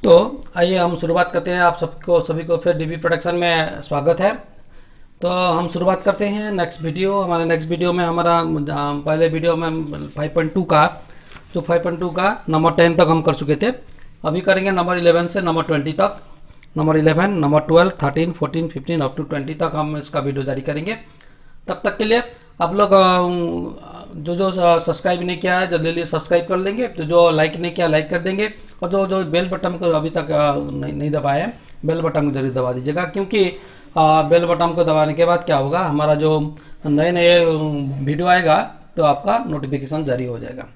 तो आइए हम शुरुआत करते हैं। आप सभी को फिर डीबी प्रोडक्शन में स्वागत है। तो हम शुरुआत करते हैं नेक्स्ट वीडियो। हमारे नेक्स्ट वीडियो में हमारा पहले वीडियो में 5.2 का जो 5.2 का नंबर 10 तक हम कर चुके थे। अभी करेंगे नंबर 11 से नंबर 20 तक। नंबर 11, नंबर 12, 13, 14, 15 अप टू 20 तक हम इसका वीडियो जारी करेंगे। तब तक के लिए आप लोग जो सब्सक्राइब नहीं किया है जल्दी जल्दी सब्सक्राइब कर लेंगे। तो जो लाइक नहीं किया लाइक कर देंगे, और जो बेल बटन को अभी तक नहीं दबाए हैं बेल बटन को जरूर दबा दीजिएगा, क्योंकि बेल बटन को दबाने के बाद क्या होगा, हमारा जो नए नए वीडियो आएगा तो आपका नोटिफिकेशन जारी हो जाएगा।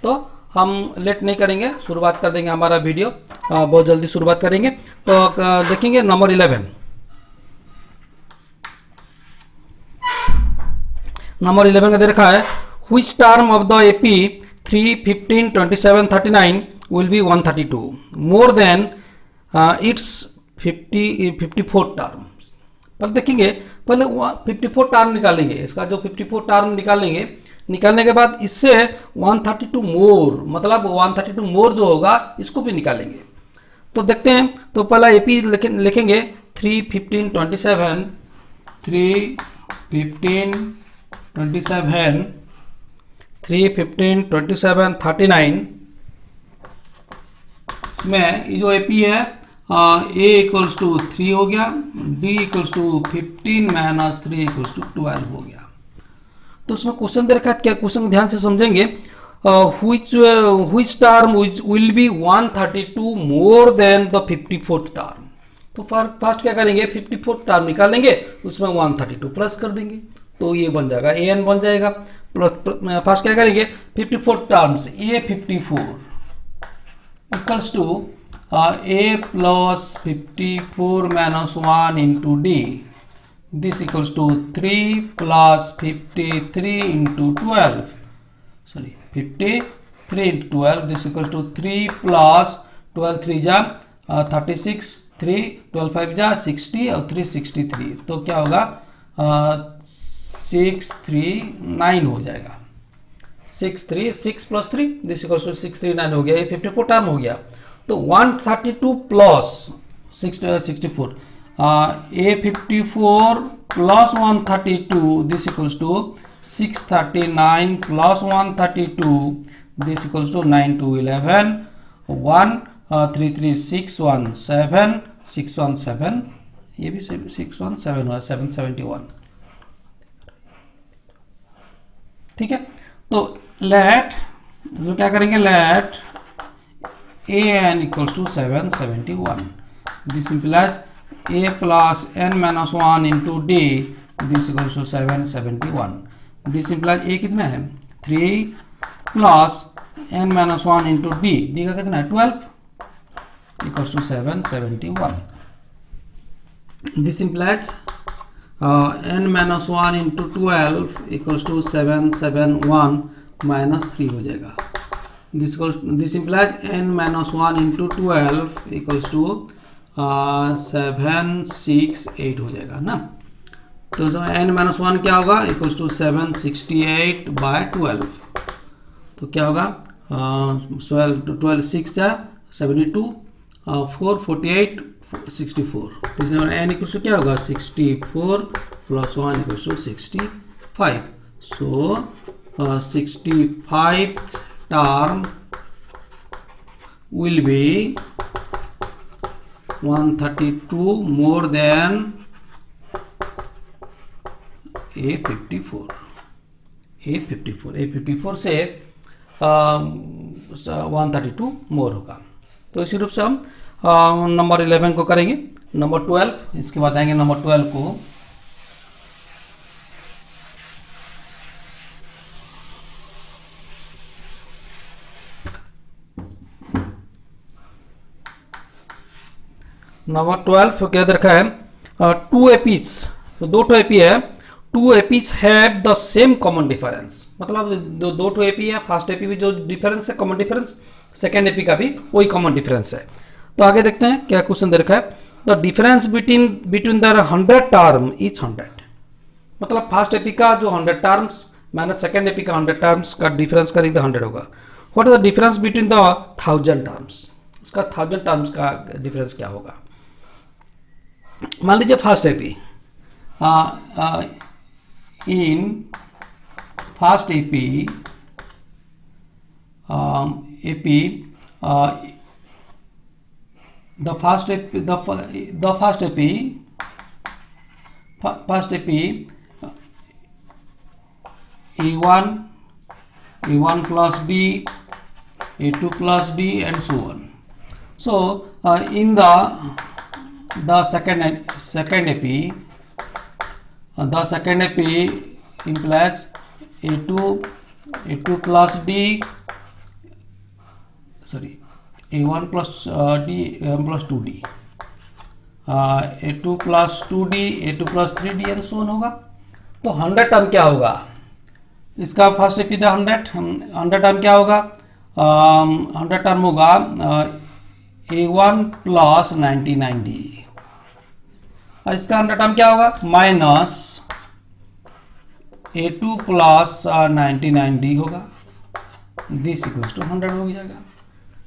तो हम लेट नहीं करेंगे, शुरुआत कर देंगे हमारा वीडियो। बहुत जल्दी शुरुआत करेंगे। तो देखेंगे नंबर 11। नंबर 11 का दे रखा है, which term of the AP 3, 15, 27, 39 will be 132 more than its 54 term. पर देखेंगे पहले 54 टर्म निकालेंगे। इसका जो 54 टर्म निकालेंगे, निकालने के बाद इससे 132 मोर, मतलब 132 मोर जो होगा इसको भी निकालेंगे। तो देखते हैं। तो पहला एपी लिखेंगे 3, 15, 27, 3, 15, 27, 3, 15, 27, 39। इसमें ये जो एपी है ए इक्वल्स टू 3 हो गया, d equals to 15 minus 3 equals to 12 हो गया। तो उसमें क्वेश्चन दे रखा है, क्या क्वेश्चन ध्यान से समझेंगे। which term will be 132 more than the 54th term. तो फर्स्ट क्या करेंगे, 54th टर्म निकालेंगे, उसमें 132 प्लस कर देंगे तो ये बन जाएगा an बन जाएगा। प्लस फर्स्ट क्या करेंगे, 54 terms a 54 equals to a plus 54 minus 1 into d, this equals to 3 plus 53 into 12, sorry 53 into 12, this equals to 3 plus 12 3 जा 36, 3 12 5 जा 60 और 3 63। तो क्या होगा 639 हो जाएगा। 6 प्लस 3 दिस इक्वल्स टू 639 हो गया। ये 54 टर्म हो गया। तो 132 plus 64 a 54 plus 132 this equals to 639 plus 132 this equals to 9 2 11 1 3 3 6 1 7 6 1 7, ये भी 617 हुआ 771। ठीक है। तो लेट जो क्या करेंगे, let an equals to 771, this implies a plus n minus 1 into d, this equals to 771। This implies a कितना है 3 plus n minus 1 into d, d का कितना है 12 equals to 771। This implies n minus 1 into 12 equals to 771 minus 3 हो जाएगा। This implies n minus 1 into 12 equals to 768 हो जाएगा ना। तो n माइनस 1 क्या होगा, इक्वल्स टू 768 बाय 12। तो क्या होगा 12 6 जा 72 4 48 64। तो n इक्वल्स टू क्या होगा 64 plus 1 equals to 65। So 65th term will be 132 more than a54 से 132 मोर होगा। तो इसी रूप से हम नंबर 11 को करेंगे। नंबर 12, इसके बाद आएंगे नंबर 12 को। नंबर 12 क्या रखा है, 2 एपीज, तो 2 एपी है। 2 APs have the same common difference, मतलब दो एपी है। फर्स्ट एपी भी जो डिफरेंस है कॉमन डिफरेंस, सेकेंड एपी का भी वही कॉमन डिफरेंस है। तो आगे देखते हैं क्या क्वेश्चन दे रखा है। The difference between the 100 term is 100, मतलब फर्स्ट एपी का जो 100 टर्म्स माइनस सेकेंड एपी का 100 टर्म्स का डिफरेंस करेंगे तो 100 होगा। What is the difference between the 1000 terms, उसका 1000 टर्म्स का डिफरेंस क्या होगा। मान लीजिए first AP, in first AP the first AP A1 plus D, A2 plus D, and so on. So in the second AP, the second AP implies A2 plus D, sorry, A1 plus D, A1 plus 2D, A2 plus 2D, A2 plus 3D, and so on होगा। तो 100 term क्या होगा इसका, first AP था 100 term क्या होगा, 100 term होगा A1 plus 99D, और इसका 100 टर्म क्या होगा माइनस A2 प्लस 99D होगा, दिस इक्वल्स टू 100 हो जाएगा।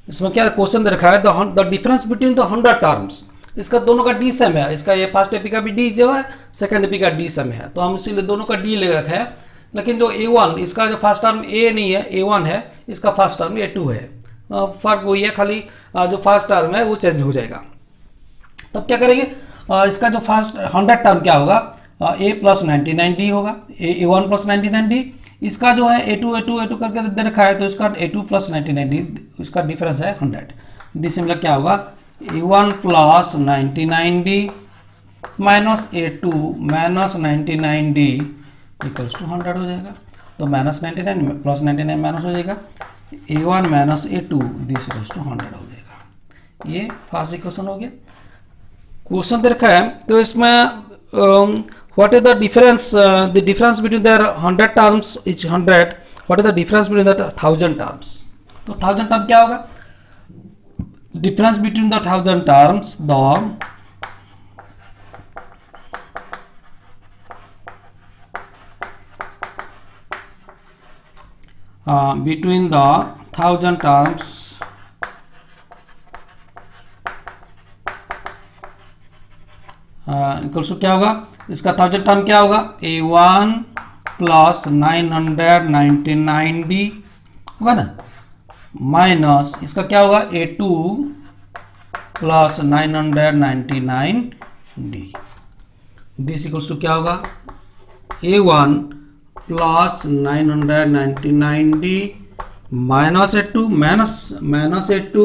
इसमें क्या क्वेश्चन दे रखा है, the difference between the 100 terms, इसका दोनों का डी सम है, इसका ये फर्स्ट एपी का भी डी जो है, सेकंड एपी का डी सम है, तो हम इसीलिए दोनों का डी ले रखा है। लेकिन जो A1 इसका जो फर्स्ट टर्म A नहीं है, A1 है, इसका फर्स्ट टर्म A2 है, फर्क वही है, खाली जो फर्स्ट टर्म है वो चेंज हो जाएगा। तब क्या करेंगे, इसका जो फर्स्ट 100 टर्म क्या होगा, A प्लस 99D होगा, A1 प्लस 99D, इसका जो है A2 करके दे रखा है, तो इसका A2 प्लस 99D, इसका डिफरेंस है 100, दिस मतलब क्या होगा A1 plus 99D minus A2 minus 99D equals to 100 हो जाएगा। तो माइनस 99 प्लस 99 माइनस हो जाएगा, A1 minus A2 this equals to 100 हो जाएगा। ये फर्स्ट इक्वेशन हो गया। क्वेश्चन दे रखा है, तो इसमें what is the difference, the difference between their 100 terms is 100, what is the difference between the 1000 terms, तो 1000 टर्म क्या होगा, difference between the 1000 terms, between the 1000 terms equals to क्या होगा, इसका 1000 टर्म क्या होगा A1 प्लस 999D होगा ना, माइनस इसका क्या होगा A2 plus 999D, this equals to क्या होगा A1 plus 999D minus A2 minus A2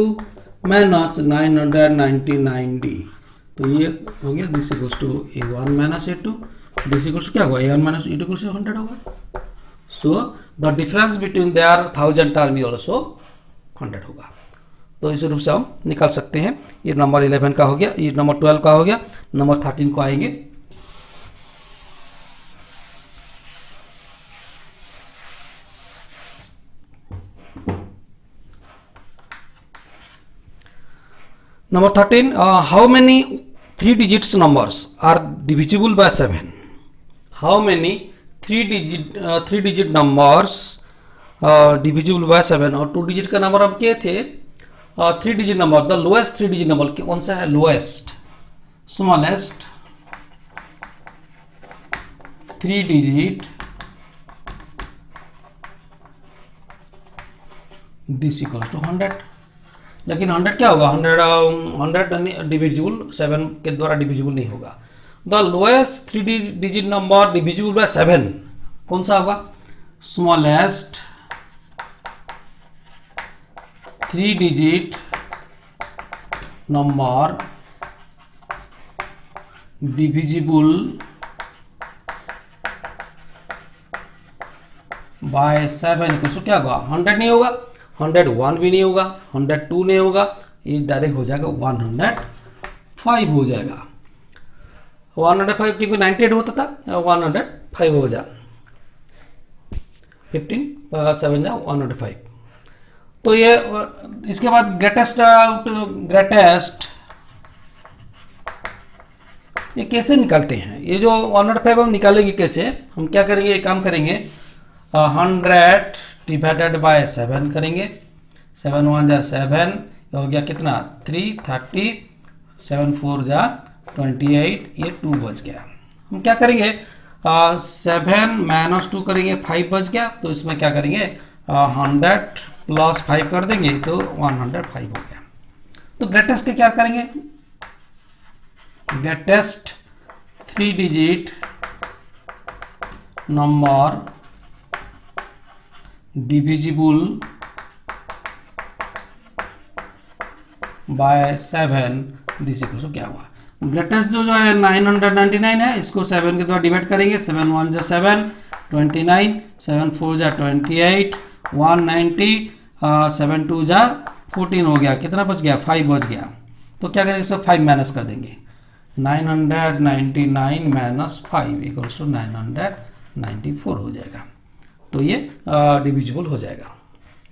minus 999D, तो ये हो गया, this equals to A1 minus A2, this equals to क्या होगा A1 minus A2 equals to 100 होगा। So the difference between their 1000 term is also 100 होगा। तो इस रूप से हम निकाल सकते हैं। ये नंबर 11 का हो गया, ये नंबर 12 का हो गया, नंबर 13 को आएंगे। Number 13, how many 3 digits numbers are divisible by 7? How many 3 digit numbers divisible by 7? और 2 digit का नंबर हम किए थे 3 digit number, the lowest 3 digit number कौन सा है, lowest, smallest 3 digit, this equals to 100। लेकिन 100 क्या होगा, 100 डिविजिबल 7 के द्वारा डिविजिबल नहीं होगा। The lowest 3 digit number divisible by 7 कौन सा होगा, smallest 3 digit number divisible by 7 कुछ क्या होगा, 100 नहीं होगा, 101 भी नहीं होगा, 102 नहीं होगा, ये डायरेक्ट हो जाएगा 105 हो जाएगा। 105 क्योंकि 98 होता था, 105 हो जाए, 15 7 जा 105। तो ये इसके बाद ग्रेटेस्ट ये कैसे निकालते हैं, ये जो 105 हम निकालेंगे कैसे, हम क्या करेंगे, एक काम करेंगे 100 डिवाइडेड बाय 7 करेंगे, 7 1 जा 7, हो गया कितना 330, 7 4 जा 28, ये 2 बच गया। हम क्या करेंगे 7 माइनस 2 करेंगे, 5 बच गया, तो इसमें क्या करेंगे 100 प्लस 5 कर देंगे तो 105 हो गया। तो ग्रेटेस्ट के क्या करेंगे, greatest 3 digit number divisible by 7, this equal to क्या हुआ, ग्रेटेस्ट जो है 999 है, इसको 7 के द्वारा डिवाइड करेंगे, 7 1 जा 7, 29, 7 4 जा 28, 190, 7 2 जा 14 हो गया, कितना बच गया 5 बच गया। तो क्या करेंगे इसमें 5 माइनस कर देंगे, 999 माइनस 5 इक्वल्स टू 994 हो जाएगा। तो ये डिविजिबल हो जाएगा,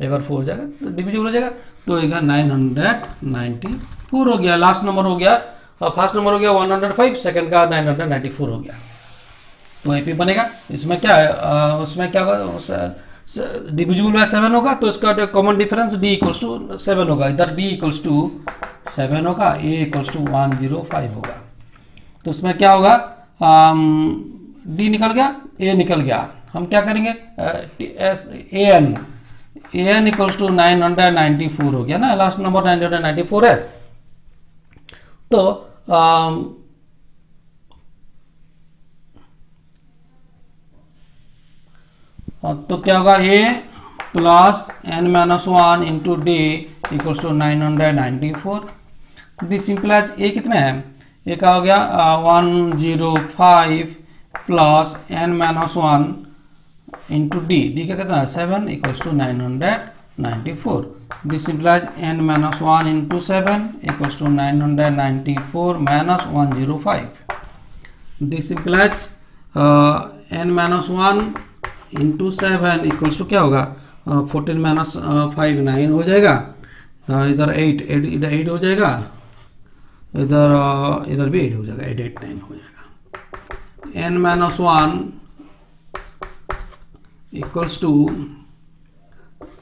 एक बार 4 हो जाएगा तो डिविजिबल हो जाएगा, तो एक 994 हो गया। लास्ट नंबर हो गया, फर्स्ट नंबर हो गया 105, सेकंड का 994 हो गया, तो एपी बनेगा। इसमें क्या है उसमें क्या होगा, डिविजिबल बाय 7 होगा, तो इसका common difference d equals to 7 होगा, इधर d इक्वल्स टू 7 होगा, a इक्वल्स टू 105 होगा। तो उसमें क्या होगा d निकल गया, a निकल गया, हम क्या करेंगे an इक्वल्स टू 994 हो गया ना, लास्ट नंबर 994 है। तो क्या होगा a plus n minus 1 into d equals to 994। This implies a कितना है, a का हो गया 105 plus n minus 1 into d, d का कितना है 7 equals to 994। This implies n minus 1 into 7 equals to 994 minus 105। This implies n minus 1 into 7 equals to क्या होगा 14 माइनस 5 9 हो जाएगा, इधर 8 इधर 8 हो जाएगा, इधर भी 8 हो जाएगा, 8 8 9 हो जाएगा। n minus 1 equals to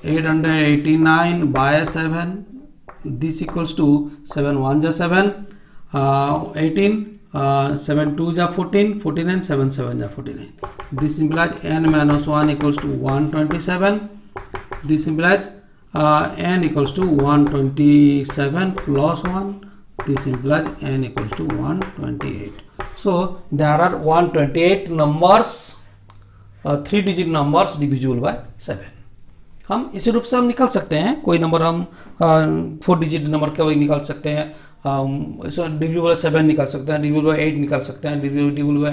889 by 7, this equals to 7 1 जा 7, 18, 7 2 जा 14, 49, 7 7 जा 49। This implies n minus 1 equals to 127. This implies n equals to 127 plus 1. This implies n equals to 128. So there are 128 numbers, 3 digit numbers divisible by 7. हम इसी रूप से हम निकाल सकते हैं, कोई नंबर हम 4 डिजिट नंबर का वही निकाल सकते हैं, डिविजिबल बाय 7 निकाल सकते हैं, डिविजिबल बाय 8 निकाल सकते हैं, डिविजिबल बाय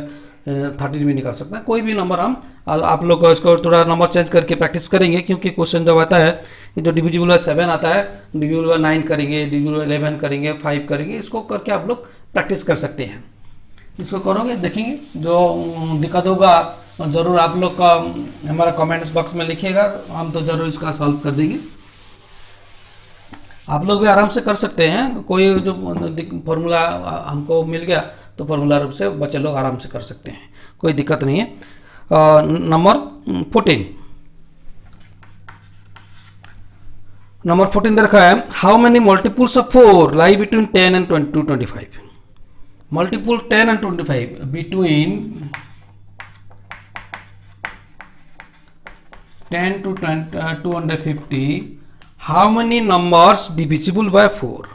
13 भी निकाल सकते हैं, कोई भी नंबर हम आप लोग इसको थोड़ा नंबर चेंज करके प्रैक्टिस करेंगे, क्योंकि क्वेश्चन जब आता है जो डिविजिबल बाय 7 आता है, डिविजिबल बाय 9 करेंगे, डिविजिबल बाय 11 करेंगे, 5 करेंगे, इसको करके आप लोग प्रैक्टिस कर सकते हैं। इसको करोगे देखेंगे, जो दिक्कत होगा ज़रूर आप लोग का हमारा कमेंट्स बॉक्स में लिखिएगा, हम तो ज़रूर इसका सॉल्व कर देंगे। आप लोग भी आराम से कर सकते हैं, कोई जो फॉर्मूला हमको मिल गया तो फॉर्मूला रूप से बच्चे लोग आराम से कर सकते हैं, कोई दिक्कत नहीं है। नंबर 14 दे रखा है, how many multiples of 4 lie between 10 and 25। Multiple 10 and 25 between 10 to 250, how many numbers divisible by 4?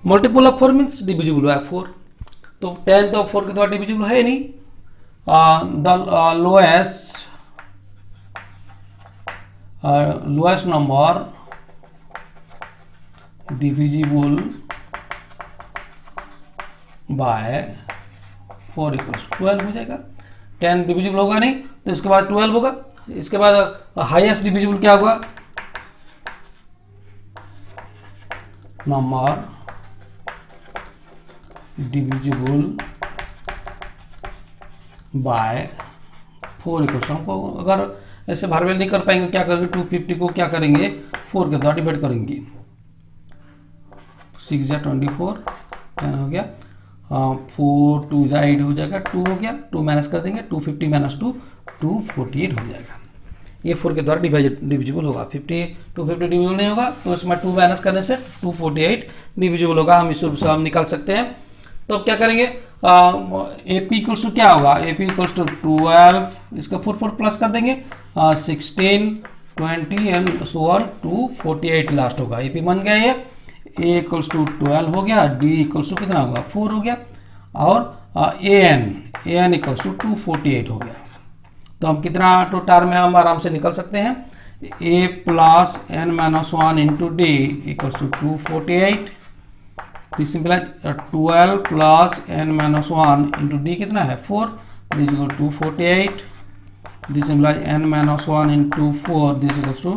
Multiple of 4 means divisible by 4. तो 10 तो 4 के द्वारा divisible है नहीं, the lowest number divisible by 4 equals 12 हो जाएगा। 10 divisible होगा नहीं तो इसके बाद 12 होगा, इसके बाद हाईएस्ट डिविजिबल क्या होगा, नंबर डिविजिबल बाय 4 इक्वल्स, हमको अगर ऐसे भारवेल नहीं कर पाएंगे क्या करेंगे, 250 को क्या करेंगे 4 के द्वारा डिवाइड करेंगे, 6 जा 24 10 हो गया, 4 2 जा 8 हो जाएगा, 2 हो गया, 2 माइनस कर देंगे, 250 माइनस 2 248 हो जाएगा। ये 4 के द्वारा डिविजिबल होगा। 50 250 डिविजिबल नहीं होगा, तो इसमें 2 माइनस करने से 248 डिविजिबल होगा। हम इस रूप से हम निकाल सकते हैं। तो अब क्या करेंगे, ए पी इक्वल्स टू क्या होगा, ए पी इक्वल्स टू 12, इसका 4 प्लस कर देंगे, 16 20 एंड सो ऑन 248 लास्ट होगा। ए पी बन गया ये, ए इक्वल्स टू 12 हो गया, डी इक्वल्स टू कितना होगा 4 हो गया, और ए एन इक्वल्स टू 248 हो गया। तो हम कितना टू टर्म में हम आराम से निकल सकते हैं, a plus n minus 1 into d equals to 248। This simplify 12 plus n minus 1 into d कितना है 4, this equal 248। This simplify n minus 1 into 4, this equals to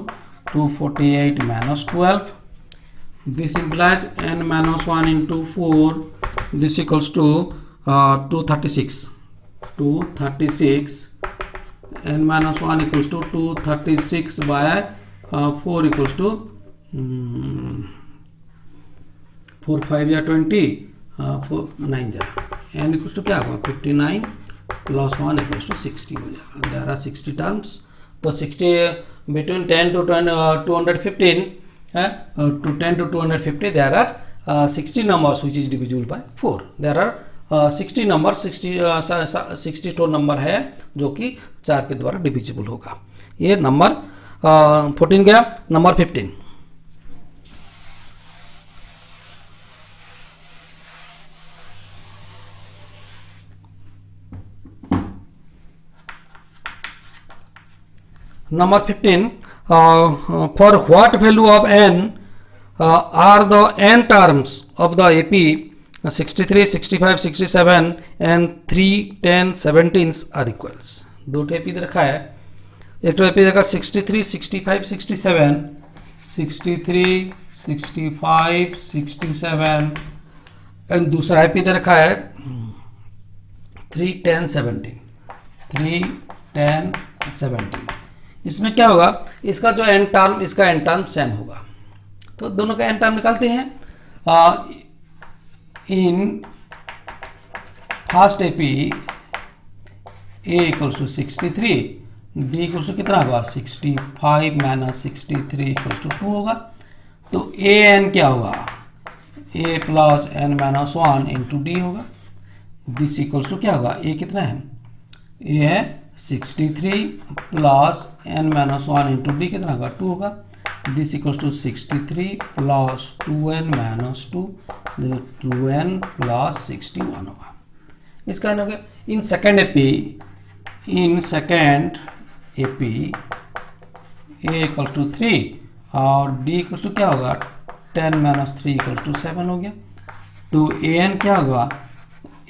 248 minus 12। This implies n minus 1 into 4, this equals to 236, 236, n minus 1 equals to 236 by 4 equals to 4 5 या 20, 4 9 जा, n equals to क्या होगा 59 plus 1 equals to 60 हो जाएगा। there are 60 terms, तो 60 between 10 to 215 to 10 to 250 there are 60 numbers which is divisible by 4. there are 60 numbers, 62 number है जो कि 4 के द्वारा डिविजिबल होगा। ये नंबर 14 गया। Number 15, number 15, for what value of n are the n terms of the AP 63, 65, 67 and 3, 10, 17 are equals। दो AP दे रखा है, एक तो AP देखा 63, 65, 67, 63, 65, 67 एंड दूसरा AP दे रखा है 3, 10, 17, 3, 10, 17। इसमें क्या होगा, इसका जो एन टर्म, इसका एन टर्म सेम होगा। तो दोनों का एन टर्म निकालते हैं। In first AP a equals to 63, d equals to कितना होगा 65 माइनस 63 इक्वल्स टू 2 होगा। तो ए एन क्या होगा, a plus n minus 1 into d होगा। दिस इक्वल्स टू क्या होगा, ए कितना है, ए है 63 plus n minus 1 into d कितना होगा 2 होगा। This equals to 63 plus 2n minus 2, 2n plus 61 होगा। इसका हो गया। In second AP a equal to 3 और डी इक्वल टू क्या होगा 10 माइनस 3 इक्वल टू 7 हो गया। तो ए एन क्या होगा,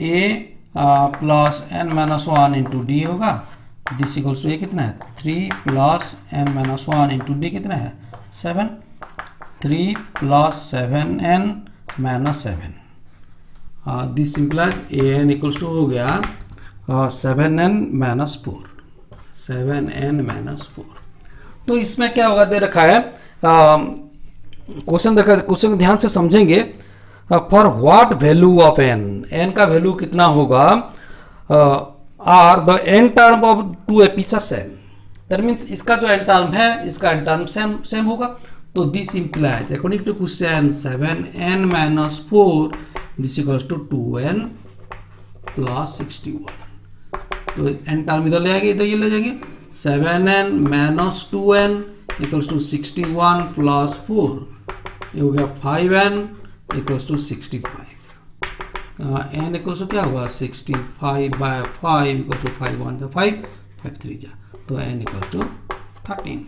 a plus n minus 1 into d होगा। दिस इक्वल्स टू ए कितना है 3 plus n minus 1 into d कितना है 7, 3 plus 7n minus 7। This implies a n equals to हो गया 7n माइनस 4, 7n माइनस 4। तो इसमें क्या होगा दे रखा है, क्वेश्चन देखा, क्वेश्चन को ध्यान से समझेंगे। For what value of n, n का वैल्यू कितना होगा, are the n term of 2 APs are same. That means इसका जो एन टर्म है इसका एन टर्म सेम होगा। तो this implies according to question 7n minus 4 this equals to 2n plus 61। तो एन टर्म इधर ले आएंगे, इधर ये ले जाएंगे 7n minus 2n equals to 61 plus 4, ये हो गया 5n equals to 65। N equals to क्या होगा 65 बाय 5 इक्वल्स टू 5 1 जा 5 5 3 जा, तो एन इक्वल्स टू 13।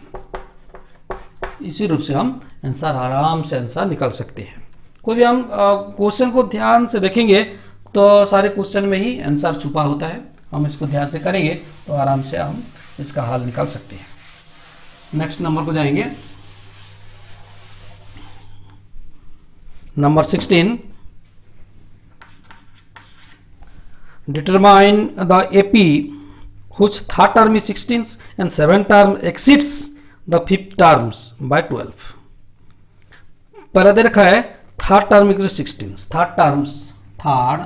इसी रूप से हम आंसर आराम से आंसर निकाल सकते हैं। कोई भी हम क्वेश्चन को ध्यान से देखेंगे तो सारे क्वेश्चन में ही आंसर छुपा होता है। हम इसको ध्यान से करेंगे तो आराम से हम इसका हल निकाल सकते हैं। नेक्स्ट नंबर को जाएंगे, number 16। Determine the AP whose third term is 16 and 7th term exceeds the 5th terms by 12। पहला दे रखा है third term equal 16, third terms, third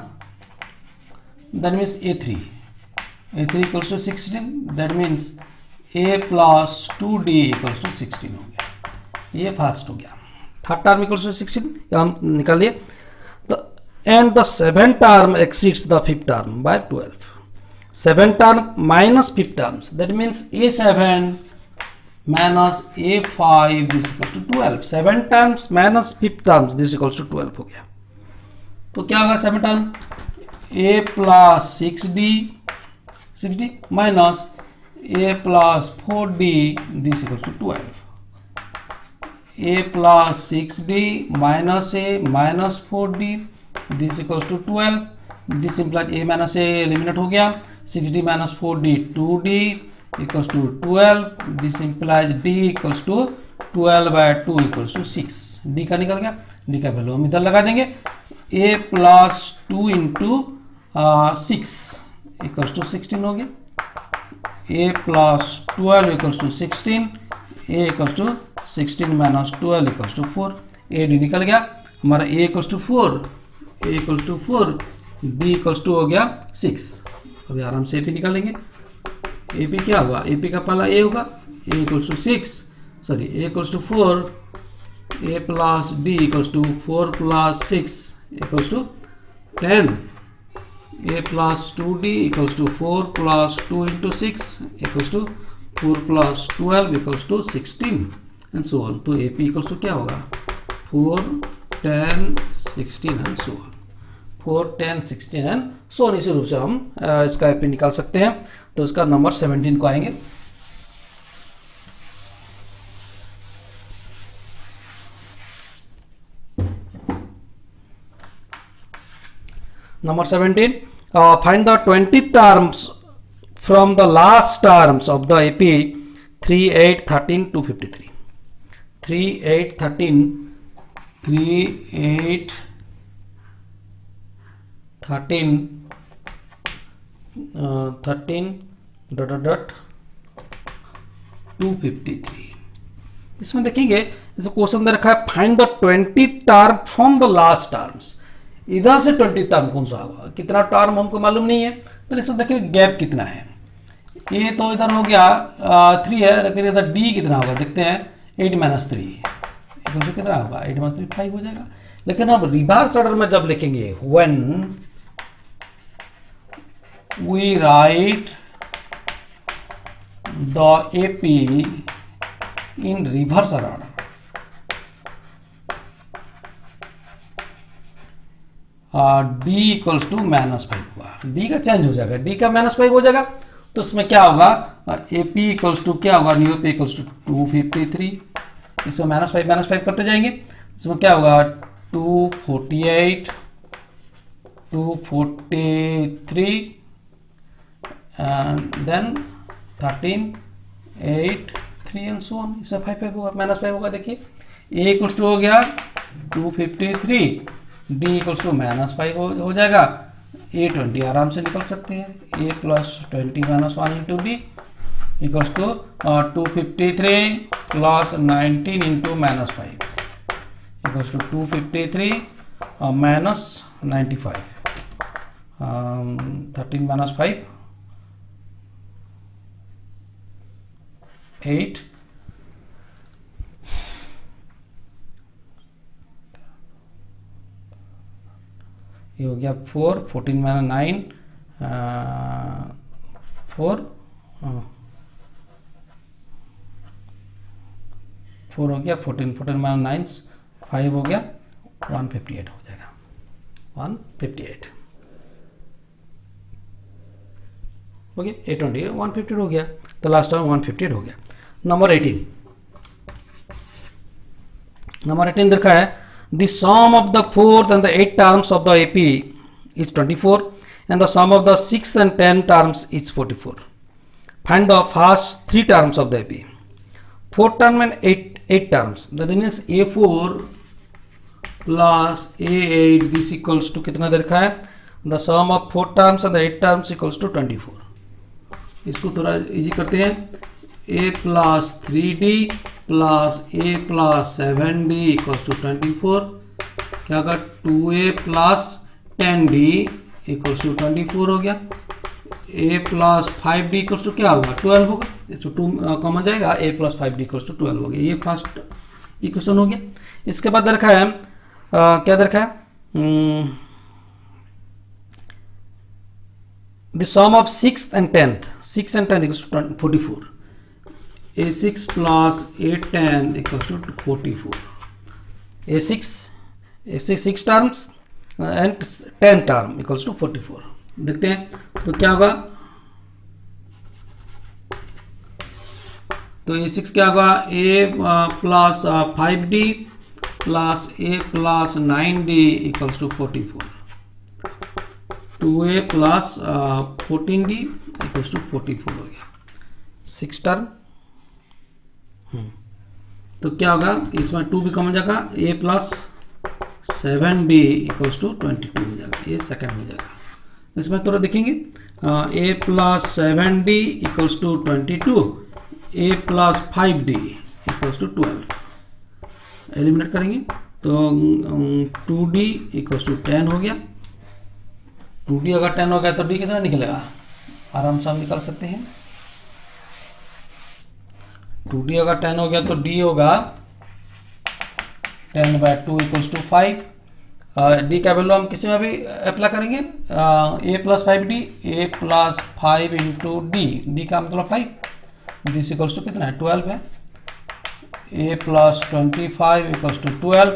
that means A3 equals to 16, that means a plus 2d equals to 16 हो गया। ये first हो गया। Third term equals to 16 हम निकालिए। तो and the seven term exceeds the fifth term by 12। Seven term minus fifth terms, that means a7 minus a5 this equals to 12। Seven terms minus fifth terms this equals to 12 हो गया। तो क्या होगा seven term a plus 6d minus a plus 4d this equals to 12। a plus 6d minus a minus 4d this equals to 12। This implies a minus a eliminate हो गया। 6d minus 4d 2d equals to 12। This implies d equals to 12 by 2 equals to 6। d का निकल गया। d का value हम इधर लगा देंगे। a plus 2 into 6 equals to 16 हो गया। a plus 12 equals to 16। a equals to 16 minus 12 equals to 4। a d निकल गया हमारा। a equals to 4, a equals to 4, b equals to हो गया 6। अभी आराम से AP निकालेंगे। AP क्या होगा? AP का पहला a होगा। a equals to 6, sorry a equals to 4, a plus d equals to 4 plus 6 equals to 10। a plus 2d equals to 4 plus 2 into 6 equals to 4 plus 12 equals to 16 and so on. तो AP equals to क्या होगा? 4, 10, 16 and so on. 4, 10, 16 and so on. इसी रूप से हम इसका AP निकाल सकते हैं। तो इसका नंबर 17 को आएंगे। Number 17, find the 20 terms from the last terms of the AP 3, 8, 13 to 53. 3, 8, 13, 3, 8, 13, 13 dot dot dot 253। इसमें देखेंगे क्वेश्चन दे रखा है find the 20 term from the last terms. इधर से 20 टर्म कौन सा होगा? कितना टर्म हमको मालूम नहीं है। पहले इसमें देखिए गैप कितना है। ए तो इधर हो गया 3 है, लेकिन इधर डी कितना होगा देखते हैं। 8 माइनस 3 इधर कितना होगा? 8 माइनस 3 5 हो जाएगा। लेकिन अब रिवर्स ऑर्डर में जब लिखेंगे when we write the AP in reverse order, d equals to -5 होगा। डी का चेंज हो जाएगा, डी का -5 हो जाएगा। तो इसमें क्या होगा? एपी इक्वल्स टू क्या होगा? New P equals to 253। इसमें -5 करते जाएंगे। इसमें क्या होगा? 248, 243 and then 13, 8, 3 and so on. इसमें 5 होगा, -5 होगा। देखिए ए इक्वल्स टू हो गया 253, डी इक्वल्स टू -5 हो जाएगा। ए 20 आराम से निकल सकते हैं। A plus 20 minus 1 into d equals to 253 plus 19 into -5 equals to 253 minus 95, 13 minus 5 8, ये हो गया 4, 14 माइनस 9 4 4 हो गया 14 माइनस 9 5 हो गया 158 हो जाएगा 158 हो गया। 820 158 हो गया। तो लास्ट टाइम 158 हो गया। नंबर 18 देखा है the sum of the 4th and the 8th terms of the AP is 24 and the sum of the 6th and 10 terms is 44. Find the first 3 terms of the AP. 4 term and 8 terms, that means A4 plus A8 this equals to कितना दे रखा है? The sum of 4 terms and the 8 terms equals to 24. इसको थोड़ा easy करते हैं। A plus 3D plus a plus 7d equals to 24। क्या होगा? 2a plus 10d equals to 24 हो गया। a plus 5d equals to क्या होगा? 12 होगा। इसको 2 कॉमन जाएगा, a plus 5d equals to 12 हो गया। ये फर्स्ट इक्वेशन हो गया। इसके बाद रखा है क्या रखा है, the sum of 6th and 10th, 6 and 10 equals to 44, a6 plus a10 equals to 44, a6 6 terms and 10 term equals to 44। देखते हैं तो क्या होगा, तो a6 क्या होगा, a plus 5d plus a plus 9d equals to 44, 2a plus 14d equals to 44 हो गया 6 टर्म। तो क्या होगा, इसमें 2 भी कम हो जाएगा, a plus 7d equals to 22 हो जाएगा, ये सेकंड हो जाएगा। इसमें थोड़ा देखेंगे, a plus 7d equals to 22, a plus 5d equals to 12, eliminate करेंगे तो 2d इक्वल्स टू 10 हो गया। 2d अगर 10 हो गया तो d कितना निकलेगा, आराम से हम निकाल सकते हैं। 2d अगर 10 हो गया तो d होगा 10/2 इक्वल्स टू 5। d का वैल्यू हम किसी में भी अप्लाई करेंगे, a plus 5d, a plus 5 into d का मतलब 5, दिस इक्वल्स टू कितना है 12 है। a plus 25 equals to 12,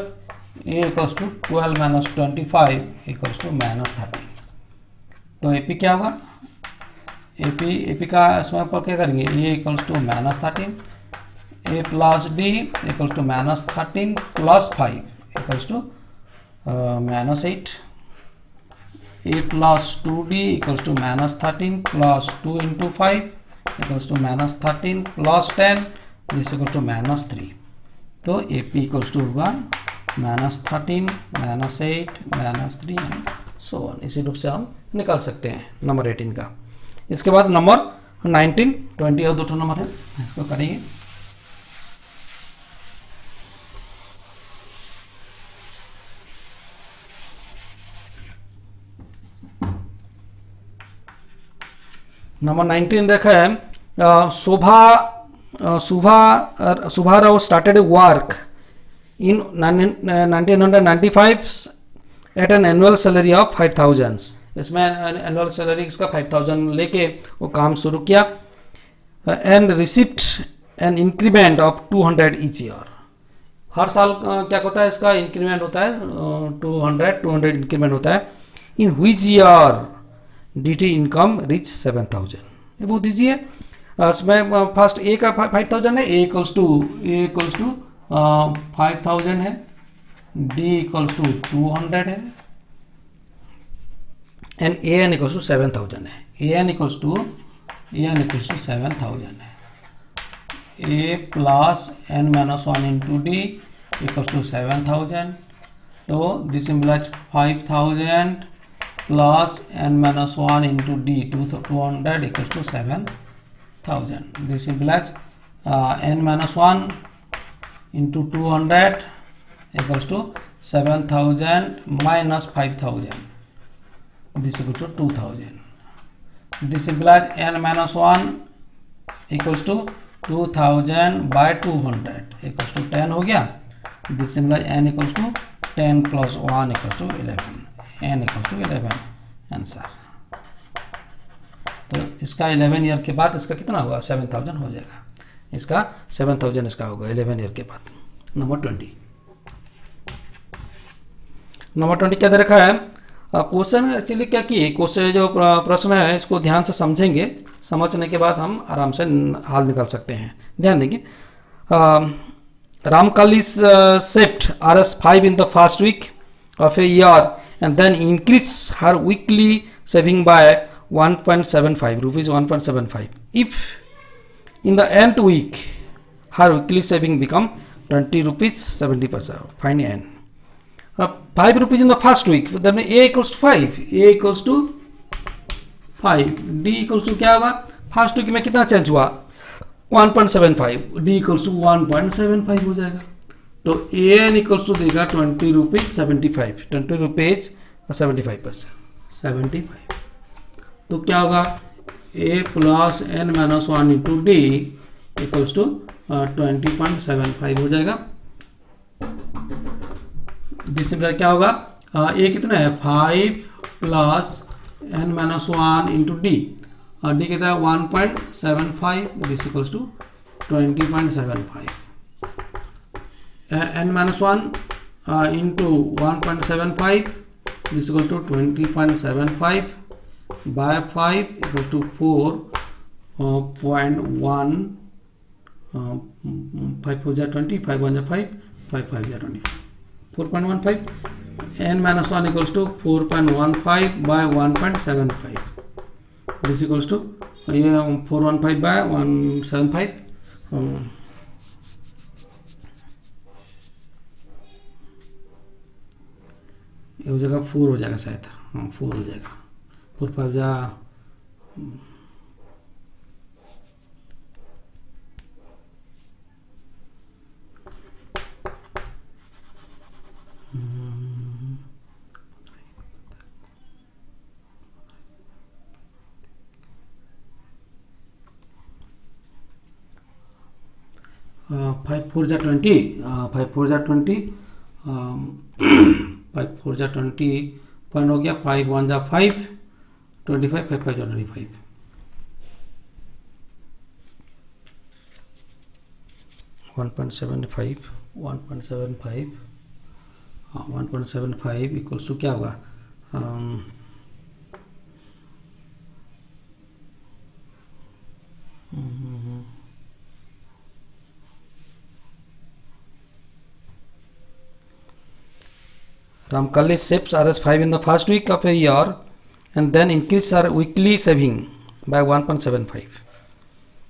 a equals to 12 minus 25 equals to minus 30। तो AP क्या होगा, AP का इसमें पर क्या करेंगे, a equals to minus 13, a plus d equals to minus 13 plus 5 equals to minus 8, a plus 2d equals to minus 13 plus 2 into 5 equals to minus 13 plus 10 this equal to minus 3। तो AP equals to होगा minus 13 minus 8 minus 3 and so on. इसी रूप से हम निकाल सकते हैं number 18 का। इसके बाद नंबर 19, 20 और 2 नंबर है, इसको करेंगे। नंबर 19 देखा है, Subha Rao started work in 1995 at an annual salary of 5,000। इसमें एनुअल सैलरी इसका 5,000 लेके वो काम शुरू किया and receipt an increment of 200 each year. हर साल क्या होता है, इसका इंक्रीमेंट होता है 200 इंक्रीमेंट होता है। In which year dt income rich 7,000। ये बहुत ईजी है। इसमें फर्स्ट ए का 5,000 है, a इक्वल्स टू 5,000 है, d इक्वल्स टू 200 है एंड an इक्वल्स टू 7,000 है। an इक्वल्स टू 7,000 है। a plus n minus 1 into d equals to 7,000। तो this implies 5,000 plus n minus 1 into d 200 equals to 7,000। This implies n minus 1 into 200 equals to 7,000 minus 5,000, this equal to 2,000। This implies n minus 1 equals to 2,000 by 200 equals to 10 हो गया। This implies n equals to 10 plus 1 equals to 11, n equals to 11 answer. तो इसका 11 year के बाद इसका कितना होगा, 7,000 हो जाएगा। इसका 7,000 इसका होगा 11 ईयर के बाद। नंबर 20, नंबर 20 क्या दे रखा है, क्वेश्चन एक्चुअली क्या किए, क्वेश्चन जो प्रश्न है इसको ध्यान से समझेंगे, समझने के बाद हम आराम से हल निकाल सकते हैं। ध्यान देंगे, रामकाली saved Rs5 in the first week of a year and then increase her weekly saving by 1.75 rupees 1.75 if in the nth week her weekly saving become 20 rupees 70 paisa. Find n. 5 rupees in the first week, then a equals to 5, a equals to 5, d equals to क्या होगा, first week में कितना change हुआ 1.75, d equals to 1.75 हो जाएगा। तो an equals to देगा 20 rupees 75, 20 rupees 75 पैसा 75। तो क्या होगा, a plus n minus one into d equals to 20.75 हो जाएगा। डिसिप्लाई क्या होगा, ए कितना है 5 plus n minus one into d, और डी कितना है 1.75, this equals to 20.75। N minus one into 1.75, this equals to 20.75 by 5 equals to 4.1, 5 हो जाए 20, 5 1 जा 5, 5 5 जा 20, 4.15। n minus 1 equals to 4.15 by 1.75, this equals to 415 by 175, ये हो जाएगा 4 हो जाएगा शायद, हाँ 4 हो जाएगा, 4 5 जा 5 4 जा 20, 5 4 जा 20, 5 4 जा 20 पॉइंट हो गया, 5 1 जा 5, 25, 5 5 जा 25, 1.75 1.75 इक्वल्स टू क्या होगा, Ramkalli shifts RS5 in the first week of a year and then increase our weekly saving by 1.75.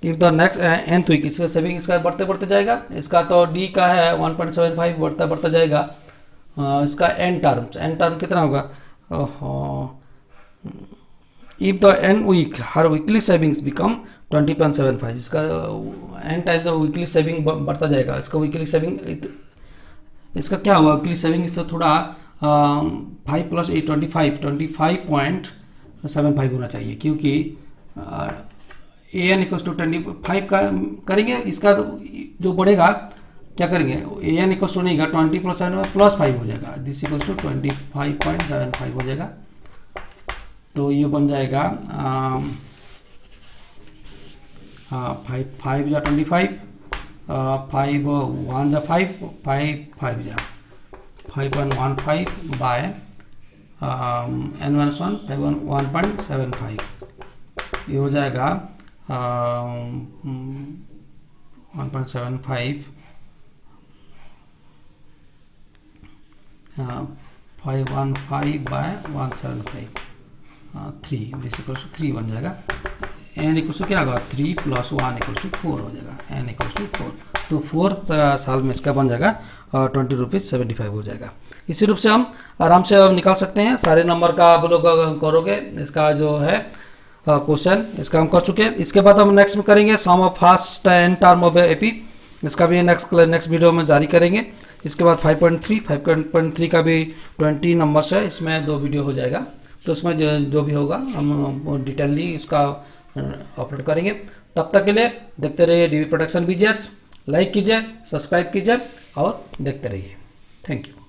If the next nth week, इसका सेविंग इसका बढ़ते बढ़ते जाएगा, इसका तो D का है 1.75 बढ़ता बढ़ता जाएगा, इसका n टर्म कितना होगा, if the n week her weekly savings become 20.75, इसका n टाइम तो वीकली सेविंग बढ़ता जाएगा, इसका वीकली सेविंग इसका क्या हुआ, वीकली सेविंग इससे थोड़ा 5 प्लस 8 25.75 होना चाहिए, क्योंकि ए एन इक्वल्स टू 25 का करेंगे, इसका जो बढ़ेगा क्या करेंगे, ए एन इक्वल्स टू नहीं का 20 प्लस 7 प्लस 5 हो जाएगा, दिस इक्वल्स टू 25.75 हो जाएगा। तो ये बन जाएगा 5 जा 25, 5 1 जा 5, 5 5 जा 5.15 बाय n माइनस 1 1.75, ये हो जाएगा 1.75 515 बाय 175, 3, दिस इक्वल्स टू 3 बन जाएगा। n इक्वल्स टू क्या होगा, 3 प्लस 1 इक्वल्स टू 4 हो जाएगा, n इक्वल्स टू 4, तो 4 साल में इसका बन जाएगा 20.75 हो जाएगा। इसी रूप से हम आराम से निकाल सकते हैं, सारे नंबर का आप लोग करोगे, इसका जो है क्वेश्चन इसका हम कर चुके हैं। इसके बाद हम नेक्स्ट में करेंगे sum of first n term of AP, इसका भी नेक्स्ट वीडियो में जारी करेंगे। इसके बाद 5.3 का भी 20 नंबर्स है, इसमें 2 वीडियो हो जाएगा, तो उसमें जो भी होगा हम डिटेलली इसका अपलोड करेंगे। तब तक के लिए देखते रहिए डीबी प्रोडक्शन BGH, लाइक कीजिए, सब्सक्राइब कीजिए और देखते रहिए। Thank you.